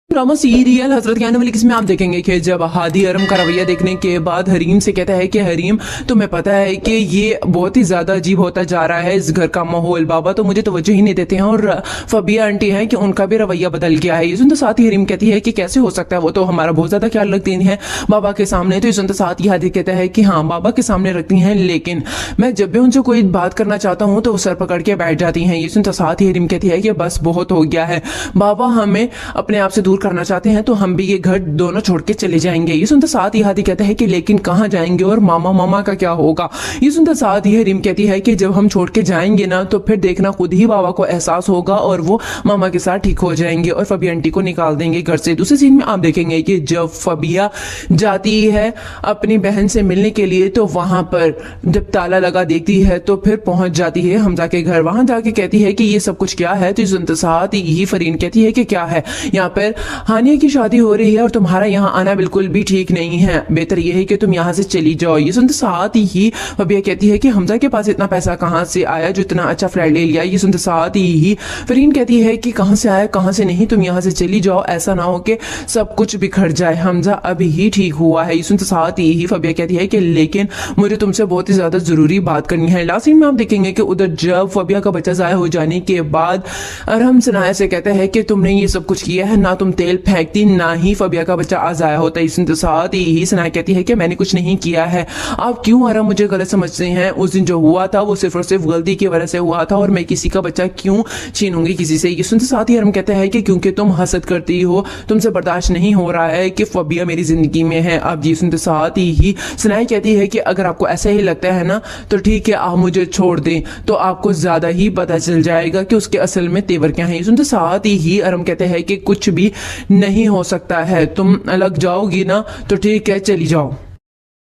Drama serial हजरत के आने वाली किस्में आप देखेंगे कि जब हादी हरम का रवैया देखने के बाद हरीम से कहता है कि हरीम तुम्हें पता है कि ये बहुत ही ज्यादा अजीब होता जा रहा है इस घर का माहौल, बाबा तो मुझे तवज्जो ही नहीं देते हैं और फबिया आंटी है कि उनका भी रवैया बदल गया है। ये सुनते साथ ही हरीम कहती है कि कैसे हो सकता है, वो तो हमारा बहुत ज्यादा ख्याल रखती है बाबा के सामने। तो ये सुनते साथ ही हादी कहता है कि हाँ बाबा के सामने रखती हैं, लेकिन मैं जब भी उनसे कोई बात करना चाहता हूँ तो वो सर पकड़ के बैठ जाती हैं। ये सुनते साथ ही हरीम कहती है कि बस बहुत हो गया है, बाबा हमें अपने आप से दूर करना चाहते हैं तो हम भी ये घर दोनों छोड़ के चले जाएंगे। ये सुनते साथ ही हादी कहता है कि लेकिन कहाँ जाएंगे और मामा मामा का क्या होगा। ये सुनते साथ ही हरीम कहती है कि जब हम छोड़ के जाएंगे ना तो फिर देखना खुद ही बाबा को एहसास होगा और वो मामा के साथ ठीक हो जाएंगे और फबिया आंटी को निकाल देंगे घर से। दूसरे सीन में आप देखेंगे कि जब फबिया जाती है अपनी बहन से मिलने के लिए तो वहां पर जब ताला लगा देखती है तो फिर पहुंच जाती है हमजा के घर। वहां जाके कहती है कि ये सब कुछ क्या है। तो सुनते साथ ही फरीन कहती है कि क्या है, यहाँ पर हानिया की शादी हो रही है और तुम्हारा यहाँ आना बिल्कुल भी ठीक नहीं है, बेहतर यह है कि तुम यहाँ से चली जाओ। ये सुनते साथ ही फबिया कहती है कि हमजा के पास इतना पैसा कहाँ से आया जो इतना अच्छा फ्लैट ले लिया। ये सुनते साथ ही फरीन कहती है कि कहाँ से आया कहाँ से नहीं, तुम यहाँ से चली जाओ, ऐसा ना हो कि सब कुछ बिखर जाए, हमजा अभी ही ठीक हुआ है। ये सुनते साथ ही फबिया कहती है कि लेकिन मुझे तुमसे बहुत ही ज्यादा जरूरी बात करनी है। लास्ट सीन में आप देखेंगे कि उधर जब फबिया का बच्चा जाया हो जाने के बाद अरहम सनाया से कहता है कि तुमने ये सब कुछ किया है, ना तुम तेल फेंकती ना ही फबिया का बच्चा आज आया होता है। इसके साथ ही सनाया कहती है कि मैंने कुछ नहीं किया है, आप क्यों अरहम मुझे गलत समझते हैं, उस दिन जो हुआ था वो सिर्फ और सिर्फ गलती की वजह से हुआ था और मैं किसी का बच्चा क्यों छीनूंगी किसी से। ये सुनते साथ ही अरहम कहता है कि क्योंकि तुम हसद करती हो, तुमसे बर्दाश्त नहीं हो रहा है कि फबिया मेरी जिंदगी में है। अब ये सुनते साथ ही सनाया कहती है कि अगर आपको ऐसा ही लगता है ना तो ठीक है आप मुझे छोड़ दें, तो आपको ज्यादा ही पता चल जाएगा कि उसके असल में तेवर क्या है। सुनते साथ ही अरहम कहते हैं कि कुछ भी नहीं हो सकता है, तुम अलग जाओगी ना तो ठीक है चली जाओ।